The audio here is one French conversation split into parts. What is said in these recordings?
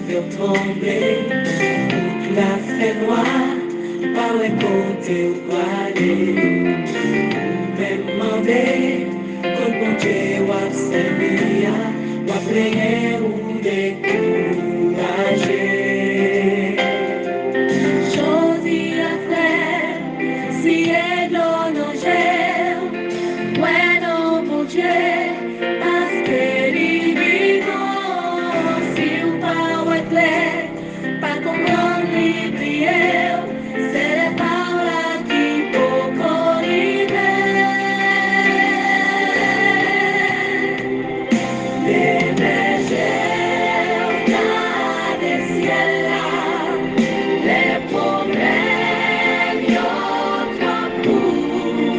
faire tomber toute la fait noire, pas ouais côté ou pas aller. Même demandé, quand bon Dieu ou servir, ou prier ou décourager. Choisi à faire, si est non gère, ouais non mon Dieu, parce que les vivants, si ou pas ouais clair, pas comprendre les prières, c'est les paroles qui pour les bergers, dans des ciels là, les problèmes y'ont beaucoup.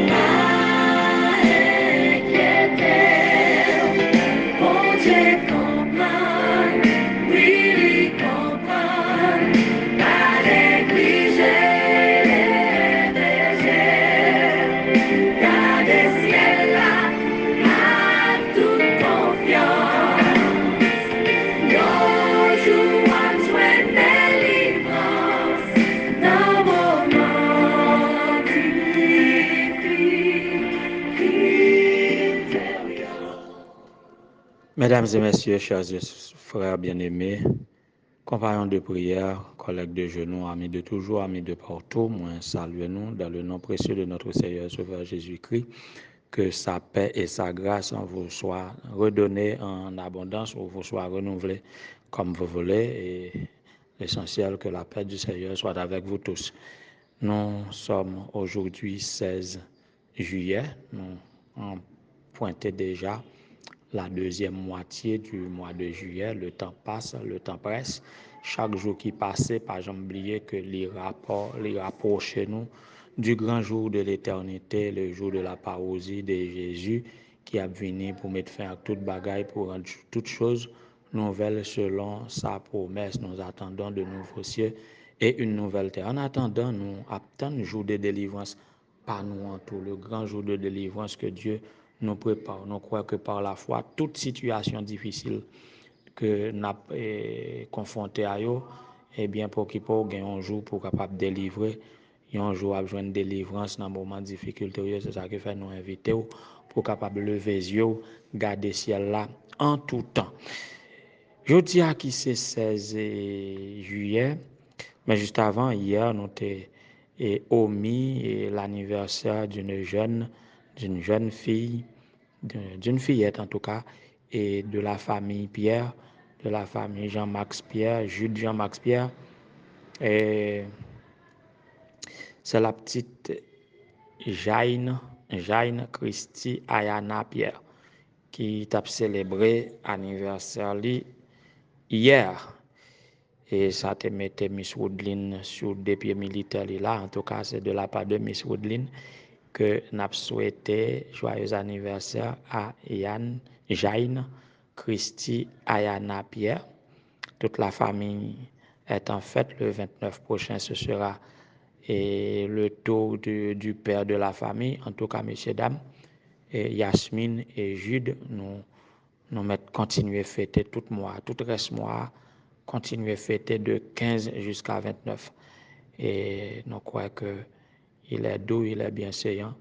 Pas inquiéter, bon Dieu comprend, oui il comprend, pas négliger les bergers, gardez ciel là, à toute confiance. Nos jours à joindre délivrance dans moment difficile. Mesdames et messieurs, chers frères bien-aimés, compagnons de prière, collègues de genoux, amis de toujours, amis de partout, moi saluez-nous dans le nom précieux de notre Seigneur Sauveur Jésus-Christ. Que sa paix et sa grâce en vous soient redonnées en abondance ou vous soient renouvelées comme vous voulez. Et l'essentiel, que la paix du Seigneur soit avec vous tous. Nous sommes aujourd'hui 16 juillet. Nous avons pointé déjà la deuxième moitié du mois de juillet. Le temps passe, le temps presse. Chaque jour qui passe, pas jamais oublier que les rapports chez nous du grand jour de l'éternité, le jour de la parousie de Jésus, qui a venu pour mettre fin à toute bagaille, pour rendre toutes choses nouvelles selon sa promesse. Nous attendons de nouveaux cieux et une nouvelle terre. En attendant, nous attendons le jour de délivrance, pas nous en tout, le grand jour de délivrance que Dieu nous prépare. Nous croyons que par la foi, toute situation difficile que nous avons confronté à eux, eh bien, pour qu'il puisse un jour pour capable délivrer, un jour à joindre délivrance dans un moment de difficulté, c'est ça qui fait nous inviter pour capable lever les yeux, garder le ciel là en tout temps. Je dis à qui c'est 16 juillet, mais juste avant, hier, nous avons omis l'anniversaire d'une jeune fille, d'une fillette en tout cas, et de la famille Pierre, de la famille Jean-Max Pierre, Jude Jean-Max Pierre. Et c'est la petite Jaine Christy Ayana Pierre qui t'a célébré anniversaire hier. Et ça te mettait Miss Woodline sur des pieds militaires là. En tout cas, c'est de la part de Miss Woodline que nous avons souhaité joyeux anniversaire à Jaine Christy Ayana Pierre. Toute la famille est en fête. Le 29 prochain, ce sera le tour du père de la famille. En tout cas, messieurs, dames, et Yasmine et Jude, nous continuer à fêter tout mois, tout reste mois, continuer à fêter de 15 jusqu'à 29. Et nous croyons qu'il est doux, il est bienséant,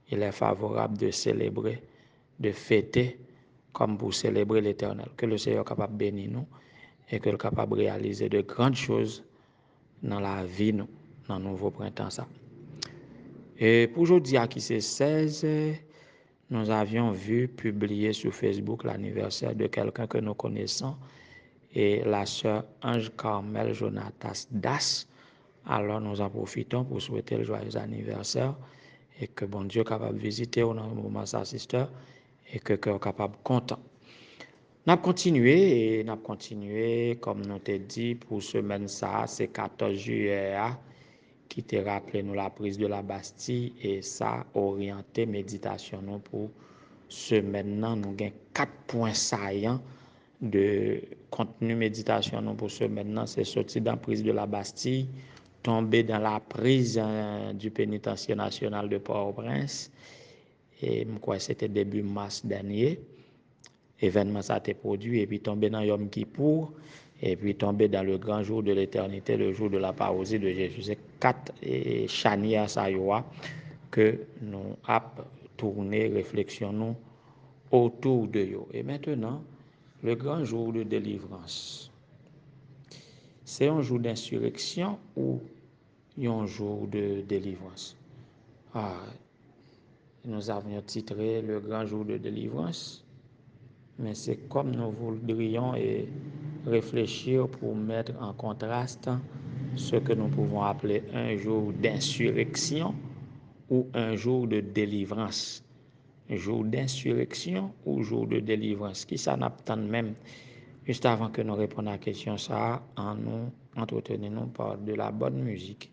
il est favorable de célébrer, de fêter comme pour célébrer l'Éternel. Que le Seigneur soit capable de bénir nous et que le capable de réaliser de grandes choses dans la vie, nous, dans le nouveau printemps. Ça. Et pour aujourd'hui, qui c'est 16, nous avions vu publier sur Facebook l'anniversaire de quelqu'un que nous connaissons, et la sœur Ange Carmel Jonatas Das. Alors nous en profitons pour souhaiter le joyeux anniversaire et que bon Dieu capable de visiter au moment sa sister et que cœur capable content. Nous avons continué comme nous t'ai dit pour semaine ça, c'est 14 juillet qui te rappelé nous la prise de la Bastille et ça orienté méditation nous pour semaine nous avons 4 points saillants de contenu méditation nous pour semaine c'est sorti dans la prise de la Bastille, tomber dans la prison du pénitencier national de Port-au-Prince et je crois que c'était début mars dernier. événement ça t'est produit, et puis tomber dans Yom Kippour, et puis tomber dans le grand jour de l'éternité, le jour de la parousie de Jésus. C'est 4 chanières ça que nous avons tourné, réflexionnons autour de eux. Et maintenant, le grand jour de délivrance, c'est un jour d'insurrection ou un jour de délivrance? Nous avions titré le grand jour de délivrance, mais c'est comme nous voudrions réfléchir pour mettre en contraste ce que nous pouvons appeler un jour d'insurrection ou un jour de délivrance. Jour d'insurrection ou jour de délivrance? Qui ça n'attend même, juste avant que nous répondions à la question, ça, en nous entretenons par de la bonne musique.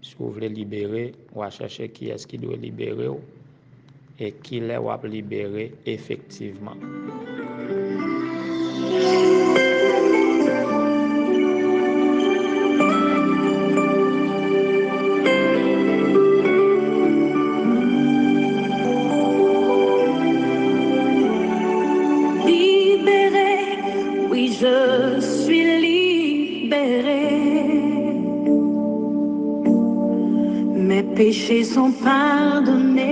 Si vous voulez libérer, on va chercher qui est-ce qui doit libérer et qui l'est ou libérer effectivement. Je suis libéré. Mes péchés sont pardonnés.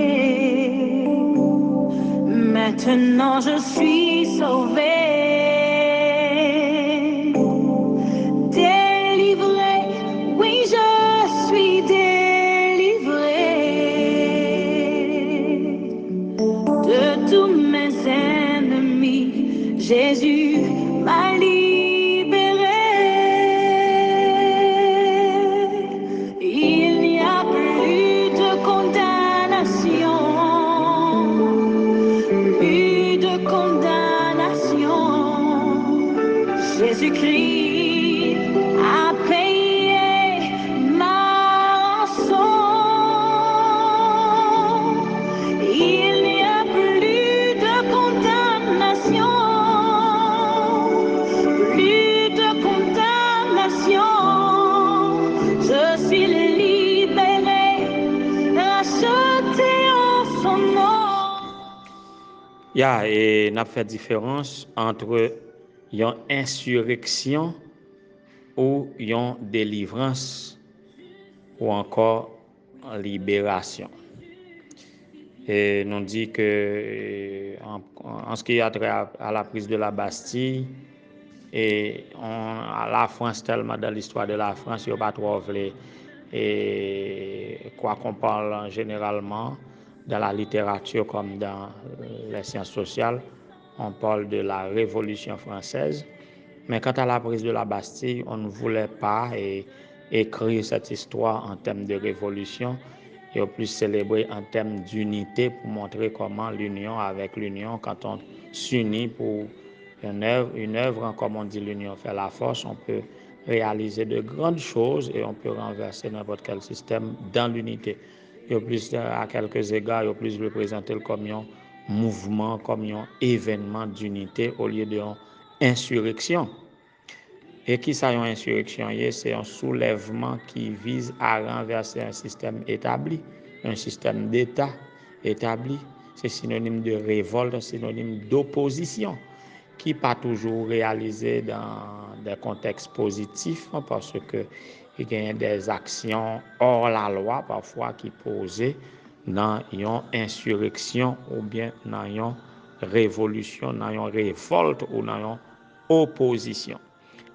Maintenant je suis sauvé. Délivré, oui je suis délivré de tous mes ennemis. Jésus m'a libéré. Il n'y a plus de condamnation, plus de condamnation. Jésus-Christ a payé ma rançon. Il n'y a plus de condamnation. Je suis libéré, racheté en son nom. Et n'a fait différence entre une insurrection ou une délivrance ou encore libération. Et nous dit que en ce qui a trait à la prise de la Bastille, et à la France, tellement dans l'histoire de la France, il n'y a pas trop et quoi qu'on parle généralement dans la littérature comme dans les sciences sociales, on parle de la Révolution française. Mais quant à la prise de la Bastille, on ne voulait pas écrire cette histoire en termes de révolution, et au plus célébrer en termes d'unité pour montrer comment l'union avec l'union, quand on s'unit pour une œuvre, comme on dit, l'union fait la force, on peut réaliser de grandes choses et on peut renverser n'importe quel système dans l'unité. Et au plus, à quelques égards, au plus le présenter comme un mouvement, comme un événement d'unité au lieu d'une insurrection. Et qui ça, une insurrection? C'est un soulèvement qui vise à renverser un système établi, un système d'État établi. C'est synonyme de révolte, synonyme d'opposition, qui pas toujours réalisé dans des contextes positifs, parce que il y a des actions hors la loi parfois qui posent dans une insurrection ou bien dans une révolution, dans une révolte ou dans une opposition,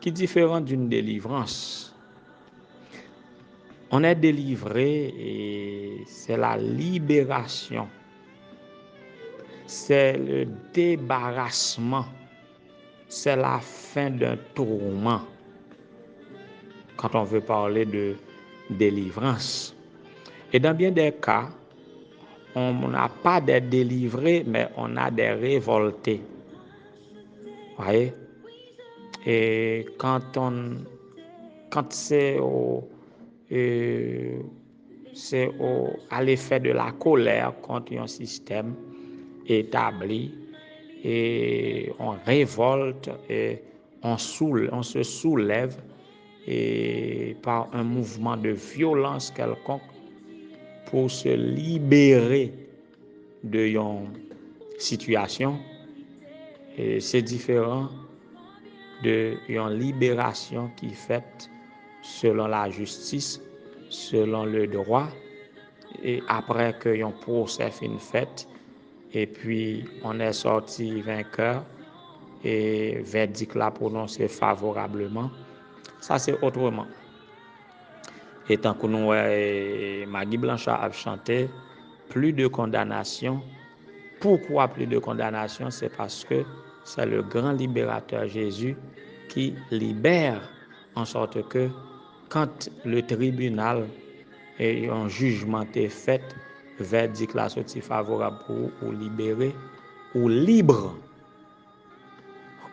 qui est différent d'une délivrance. On est délivré et c'est la libération, c'est le débarrassement, c'est la fin d'un tourment. Quand on veut parler de délivrance. Et dans bien des cas, on n'a pas des délivrés, mais on a des révoltés. Vous voyez? Et quand c'est à l'effet de la colère contre un système établi, et on révolte et on se soulève et par un mouvement de violence quelconque pour se libérer de une situation, Et c'est différent de une libération qui est faite selon la justice, selon le droit, et après que un procès fin fait, et puis on est sorti vainqueur et verdict là prononcé favorablement. Ça c'est autrement. Et tant que nous Maggie Blanchard a chanté, plus de condamnation. Pourquoi plus de condamnation? C'est parce que c'est le grand libérateur Jésus qui libère, en sorte que quand le tribunal et un jugement est fait, verdict la sortie favorable pour ou libérer ou libre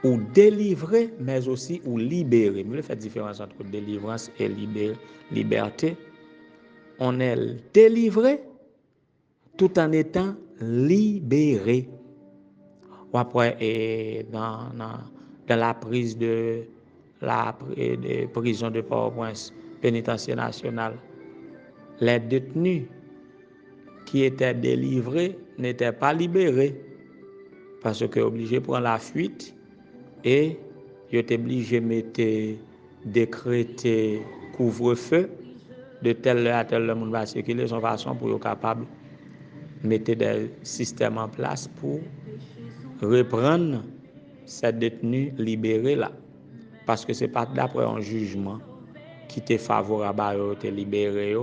ou délivrer, mais aussi ou libérer. Mais le fait différence entre délivrance et liberté. On est délivré tout en étant libéré. Ou après, dans la prise de la prison de Port-au-Prince, pénitentiaire national, les détenus qui étaient délivrés n'étaient pas libérés parce qu'ils étaient obligés de prendre la fuite et ils étaient obligés de mettre décréter couvre-feu de telle heure à telle heure, le monde va circuler de façon pour être capable de mettre des systèmes en place pour reprendre ces détenus libérés là. Parce que ce n'est pas d'après un jugement qui était favorable à eux, libéré,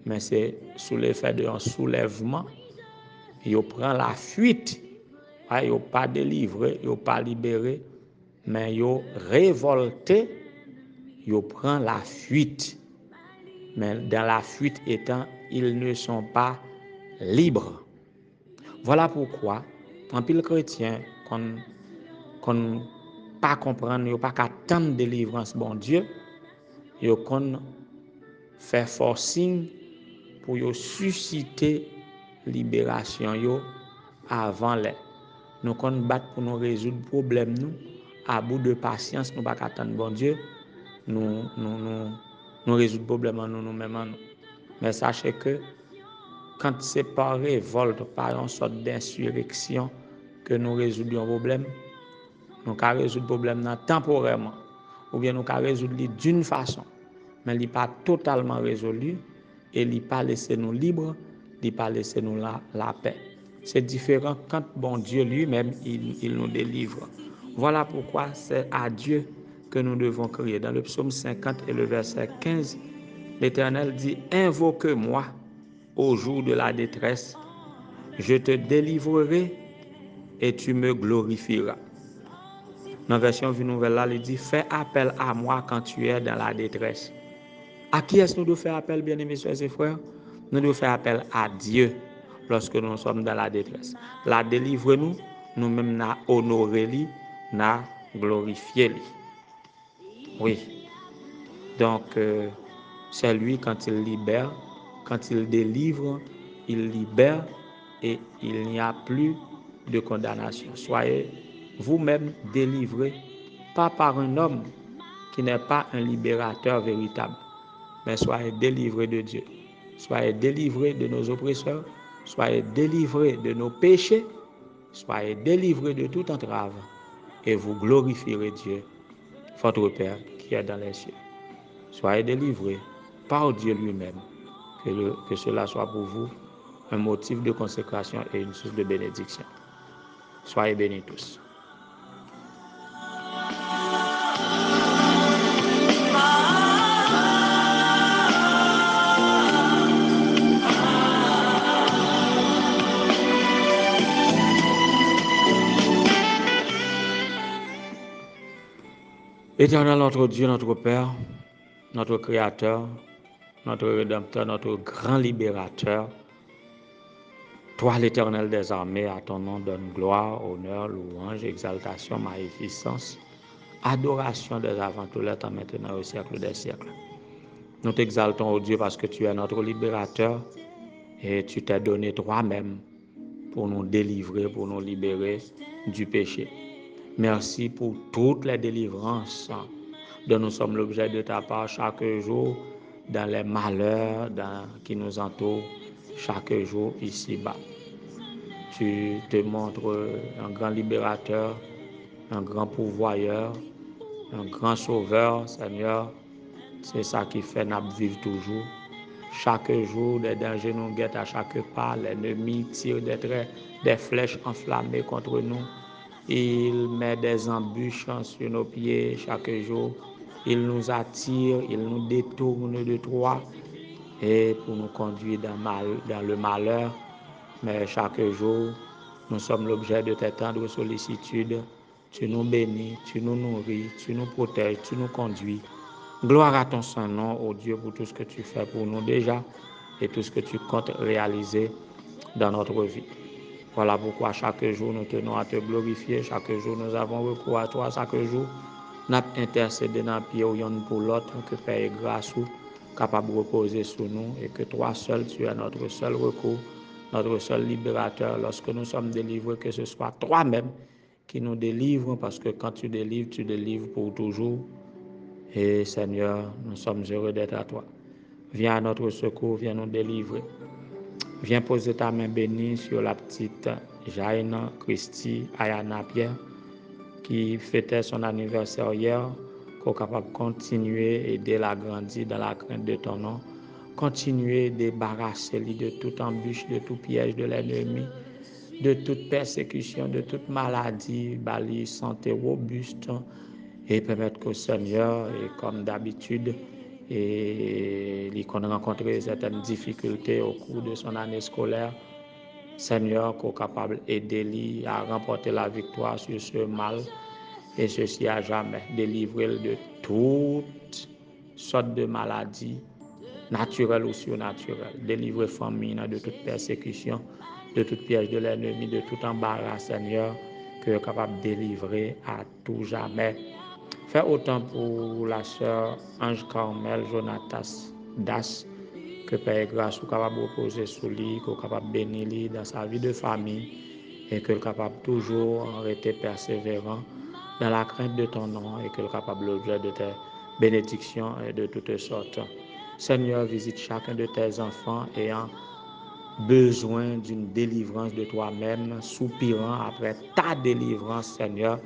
mais c'est sous l'effet d'un soulèvement. Ils prennent la fuite. Ils n'ont pas délivré, ils n'ont pas libéré, mais ils ont révolté, ils prennent la fuite. Mais dans la fuite étant, ils ne sont pas libres. Voilà pourquoi, en pile chrétien, qu'on pas comprendre, yo pas attendre délivrance bon Dieu, yo qu'on fait forcing pour yo susciter libération yo avant les. Nous qu'on battre pour nous résoudre problème nous à bout de patience, nous pas attendre bon Dieu, nous résoudre problème nous-mêmes. Mais sachez que quand c'est par révolte, par une sorte d'insurrection que nous résoudons un problème, nous pouvons résoudre le problème temporairement, ou bien nous pouvons résoudre d'une façon, mais il n'est pas totalement résolu et il n'est pas laissé nous libres, il n'est pas laissé nous la paix. C'est différent quand bon Dieu lui-même, il nous délivre. Voilà pourquoi c'est à Dieu que nous devons crier. Dans le psaume 50 et le verset 15, l'Éternel dit « Invoque-moi au jour de la détresse, je te délivrerai et tu me glorifieras. » Dans la version Vie Nouvelle, là, il dit « Fais appel à moi quand tu es dans la détresse. » À qui est-ce que nous devons faire appel, bien-aimés soeurs et frères? Nous devons faire appel à Dieu lorsque nous sommes dans la détresse. La délivre-nous, nous-mêmes n'a honoré, n'a glorifié. Oui. Donc, c'est lui quand il libère, quand il délivre, il libère et il n'y a plus de condamnation. Soyez vous-même délivrés, pas par un homme qui n'est pas un libérateur véritable, mais soyez délivrés de Dieu. Soyez délivrés de nos oppresseurs, soyez délivrés de nos péchés, soyez délivrés de toute entrave et vous glorifierez Dieu, votre Père qui est dans les cieux. Soyez délivrés par Dieu lui-même, que cela soit pour vous un motif de consécration et une source de bénédiction. Soyez bénis tous. Éternel notre Dieu, notre Père, notre Créateur, notre Rédempteur, notre grand libérateur, toi l'Éternel des armées, à ton nom donne gloire, honneur, louange, exaltation, magnificence, adoration des avant tout le temps, maintenant au siècle des siècles. Nous t'exaltons, ô Dieu, parce que tu es notre libérateur et tu t'es donné toi-même pour nous délivrer, pour nous libérer du péché. Merci pour toutes les délivrances dont nous sommes l'objet de ta part chaque jour, dans les malheurs qui nous entourent chaque jour ici-bas. Tu te montres un grand libérateur un grand pourvoyeur, un grand sauveur, Seigneur. C'est ça qui fait nous vivre toujours. Chaque jour, des dangers nous guettent à chaque pas. L'ennemi tire des flèches enflammées contre nous. Il met des embûches sur nos pieds chaque jour. Il nous attire, il nous détourne de toi et pour nous conduire dans le malheur. Mais chaque jour, nous sommes l'objet de tes tendres sollicitudes. Tu nous bénis, tu nous nourris, tu nous protèges, tu nous conduis. Gloire à ton saint nom, ô Dieu, pour tout ce que tu fais pour nous déjà et tout ce que tu comptes réaliser dans notre vie. Voilà pourquoi chaque jour nous tenons à te glorifier, chaque jour nous avons recours à toi, chaque jour nous intercédons dans le pied pour l'autre, que Père et grâce capable de reposer sur nous et que toi seul, tu es notre seul recours, notre seul libérateur. Lorsque nous sommes délivrés, que ce soit toi-même qui nous délivre, parce que quand tu délivres pour toujours. Et Seigneur, nous sommes heureux d'être à toi. Viens à notre secours, viens nous délivrer. Viens poser ta main bénie sur la petite Jaina Christy Ayana Pierre qui fêtait son anniversaire hier, qu'on est capable de continuer aider la grandir dans la crainte de ton nom, continuer débarrasser de toute embûche, de tout piège de l'ennemi, de toute persécution, de toute maladie, bali santé robuste, et permettre que le Seigneur, et comme d'habitude, et il a rencontré certaines difficultés au cours de son année scolaire, Seigneur, qu'on est capable d'aider à remporter la victoire sur ce mal, et ceci à jamais, délivrer de toutes sortes de maladies, naturelles ou surnaturelles, délivrer la famille de toute persécution, de tout piège de l'ennemi, de tout embarras, Seigneur, que est capable de délivrer à tout jamais. Fais autant pour la sœur Ange Carmel Jonatas Das, que Père grâce soit capable de reposer sur lui, qu'on est capable de bénir lui dans sa vie de famille et que est capable toujours rester persévérant dans la crainte de ton nom et que est capable l'objet de tes bénédictions et de toutes sortes. Seigneur, visite chacun de tes enfants ayant besoin d'une délivrance de toi-même, soupirant après ta délivrance, Seigneur,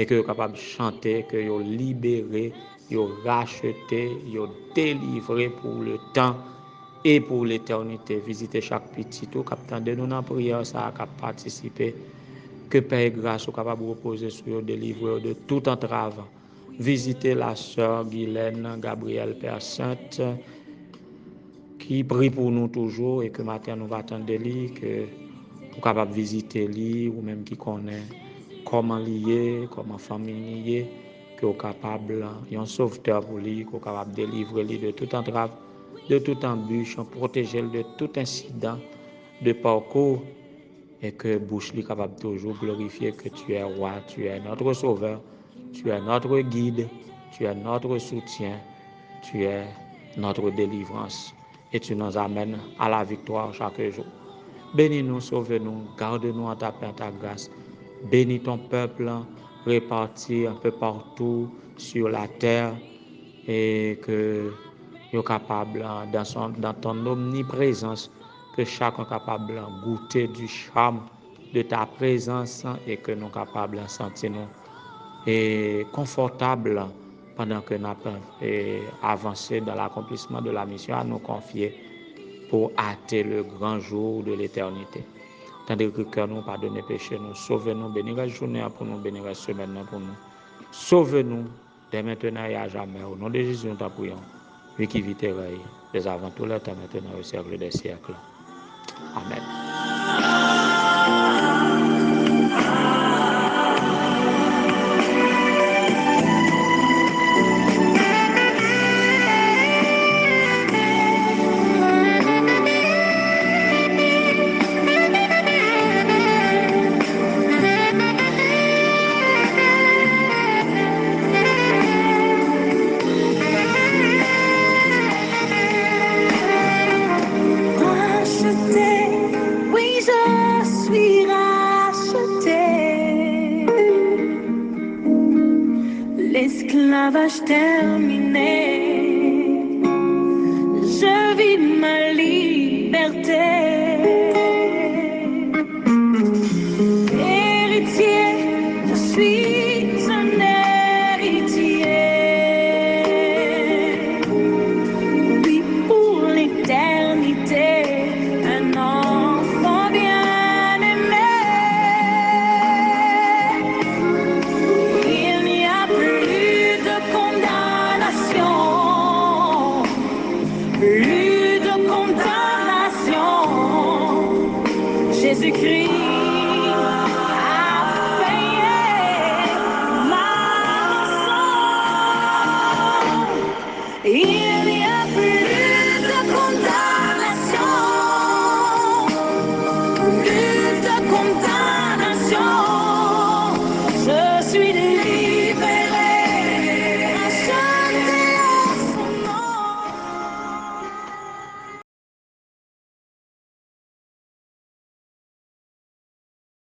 et que vous êtes capable de chanter, que vous libéré, vous racheté, vous délivré pour le temps et pour l'éternité. Visitez chaque petit tout, capitaine de nous dans la prière, ça a participé. Que Père et grâce soit capable de reposer sur vous, délivrer de toute entrave. Visitez la sœur Guylaine Gabrielle Père Sainte, qui prie pour nous toujours et que matin nous va attendre lui, que pour capable visiter lui ou même qui connaît comment lier, comment famille lier, que est capable un sauveteur pour lui, qui est capable de délivrer lui de toute entrave, de toute embûche, protéger de tout incident de parcours et que bouche lui capable toujours glorifier que tu es roi, tu es notre sauveur, tu es notre guide, tu es notre soutien, tu es notre délivrance. Et tu nous amènes à la victoire chaque jour. Bénis-nous, sauve-nous, garde-nous en ta paix, en ta grâce. Bénis ton peuple réparti un peu partout sur la terre et que nous capable dans ton omniprésence, que chacun capable de goûter du charme de ta présence et que nous capables de sentir nous et confortable pendant que nous avons avancé dans l'accomplissement de la mission à nous confier pour hâter le grand jour de l'éternité. Tandis que cœur nous pardonne péché, nous sauve-nous, bénir la journée pour nous, bénir la semaine pour nous. Sauve-nous dès maintenant et à jamais. Au nom de Jésus, nous t'en prions. Lui qui vit et règne, dès avant tout le temps, maintenant et au siècle des siècles. Amen. L'esclavage terminé, je vis ma liberté. Héritier, je suis t'écris à payer ma rançon.